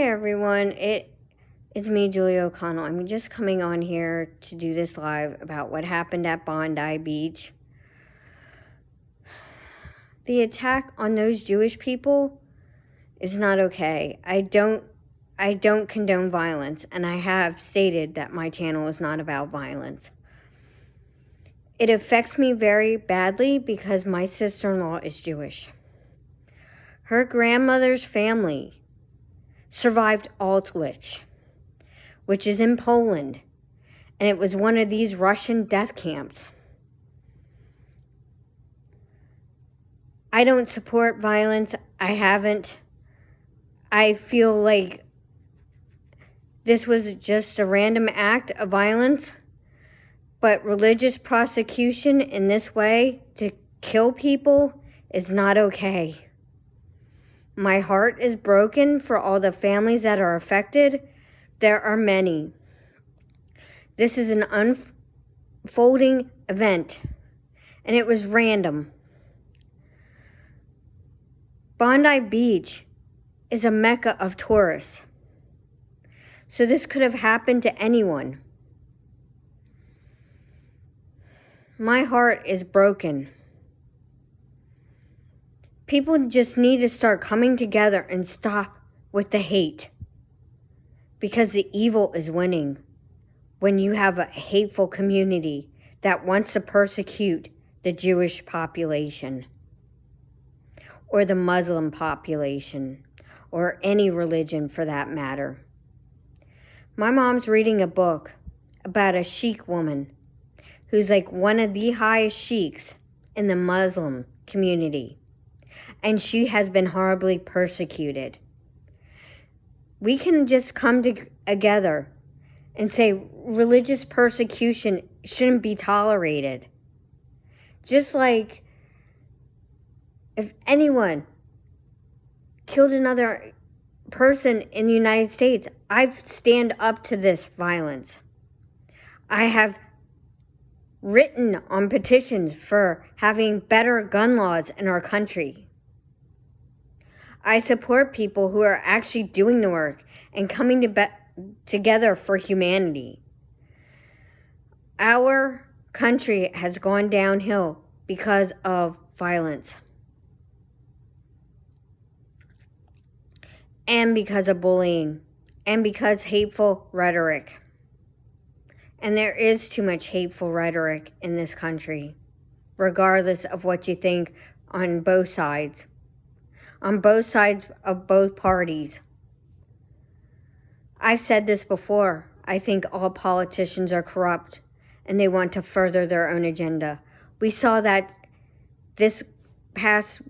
Hey everyone, it's me, Julia O'Connell. I'm just coming on here to do this live about what happened at Bondi Beach. The attack on those Jewish people is not okay. I don't condone violence, and I have stated that my channel is not about violence. It affects me very badly because my sister-in-law is Jewish. Her grandmother's family survived Auschwitz, which is in Poland, and it was one of these Russian death camps. I don't support violence. I haven't. I feel like this was just a random act of violence, but religious prosecution in this way to kill people is not okay. My heart is broken for all the families that are affected. There are many. This is an unfolding event, and it was random. Bondi Beach is a mecca of tourists, so this could have happened to anyone. My heart is broken. People just need to start coming together and stop with the hate, because the evil is winning when you have a hateful community that wants to persecute the Jewish population or the Muslim population or any religion for that matter. My mom's reading a book about a sheik woman who's like one of the highest sheiks in the Muslim community, and she has been horribly persecuted. We can just come together and say religious persecution shouldn't be tolerated. Just like if anyone killed another person in the United States, I stand up to this violence. I have written on petitions for having better gun laws in our country. I support people who are actually doing the work and coming together for humanity. Our country has gone downhill because of violence and because of bullying and because hateful rhetoric. And there is too much hateful rhetoric in this country, regardless of what you think on both sides of both parties. I've said this before. I think all politicians are corrupt and they want to further their own agenda. We saw that this past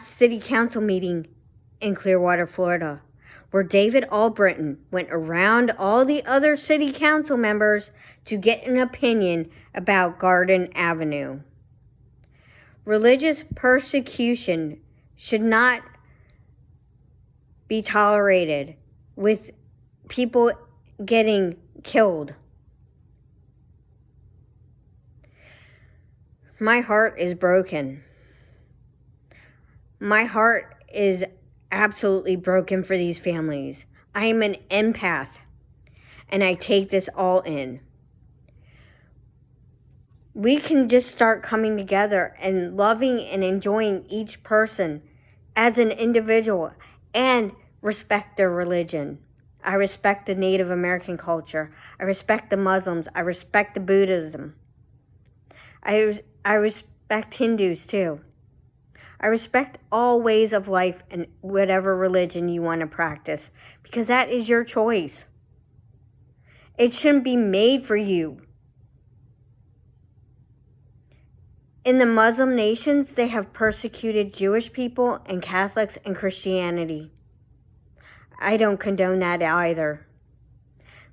city council meeting in Clearwater, Florida, where David Albritton went around all the other city council members to get an opinion about Garden Avenue. Religious persecution should not be tolerated with people getting killed. My heart is broken. My heart is absolutely broken for these families. I am an empath, and I take this all in. We can just start coming together and loving and enjoying each person as an individual and respect their religion. I respect the Native American culture. I respect the Muslims. I respect the Buddhism. I respect Hindus too. I respect all ways of life and whatever religion you want to practice, because that is your choice. It shouldn't be made for you. In the Muslim nations, they have persecuted Jewish people and Catholics and Christianity. I don't condone that either,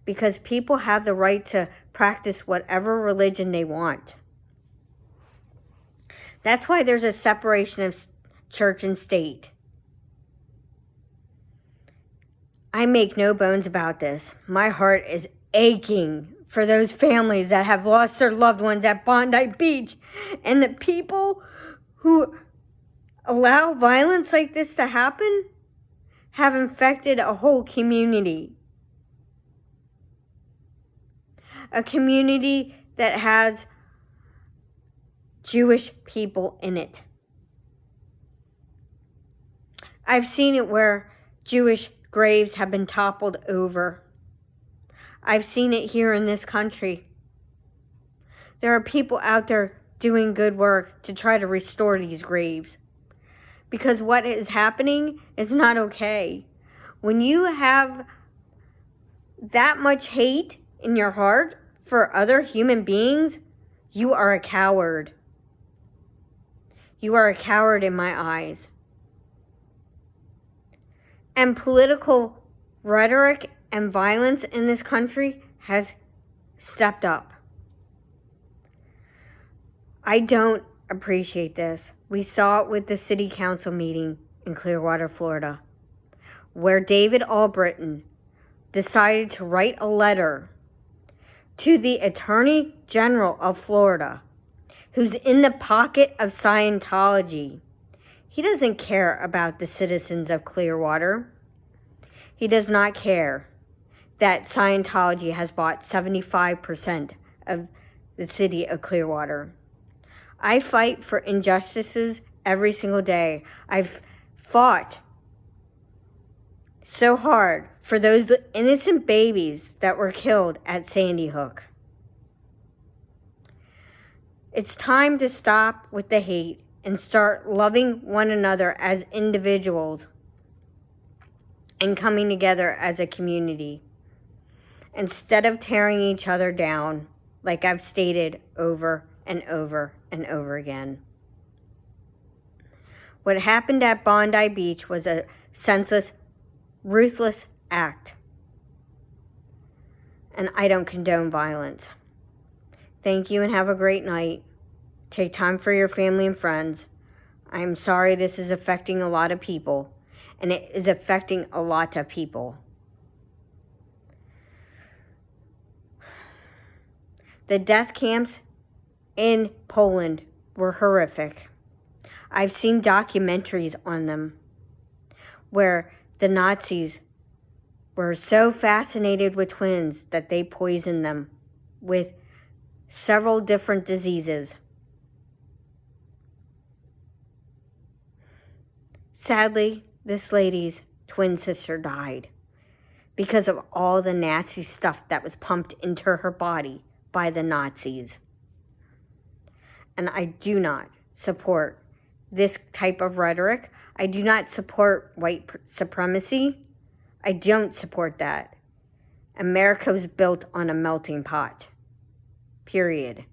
because people have the right to practice whatever religion they want. That's why there's a separation of church and state. I make no bones about this. My heart is aching for those families that have lost their loved ones at Bondi Beach, and the people who allow violence like this to happen have infected a whole community. A community that has Jewish people in it. I've seen it where Jewish graves have been toppled over. I've seen it here in this country. There are people out there doing good work to try to restore these graves. Because what is happening is not okay. When you have that much hate in your heart for other human beings, you are a coward. You are a coward in my eyes. And political rhetoric and violence in this country has stepped up. I don't appreciate this. We saw it with the city council meeting in Clearwater, Florida, where David Albritton decided to write a letter to the Attorney General of Florida, who's in the pocket of Scientology. He doesn't care about the citizens of Clearwater. He does not care that Scientology has bought 75% of the city of Clearwater. I fight for injustices every single day. I've fought so hard for those innocent babies that were killed at Sandy Hook. It's time to stop with the hate and start loving one another as individuals and coming together as a community instead of tearing each other down, like I've stated over and over and over again. What happened at Bondi Beach was a senseless, ruthless act, and I don't condone violence. Thank you and have a great night. Take time for your family and friends. I am sorry this is affecting a lot of people, and it is affecting a lot of people. The death camps in Poland were horrific. I've seen documentaries on them where the Nazis were so fascinated with twins that they poisoned them with several different diseases. Sadly, this lady's twin sister died because of all the nasty stuff that was pumped into her body by the Nazis. And I do not support this type of rhetoric. I do not support white supremacy. I don't support that. America was built on a melting pot. Period.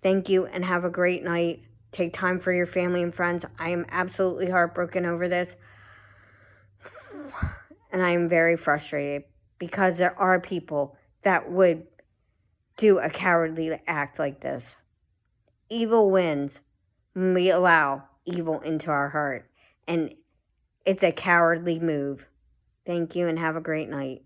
Thank you and have a great night. Take time for your family and friends. I am absolutely heartbroken over this. And I am very frustrated because there are people that would do a cowardly act like this. Evil wins when we allow evil into our heart. And it's a cowardly move. Thank you and have a great night.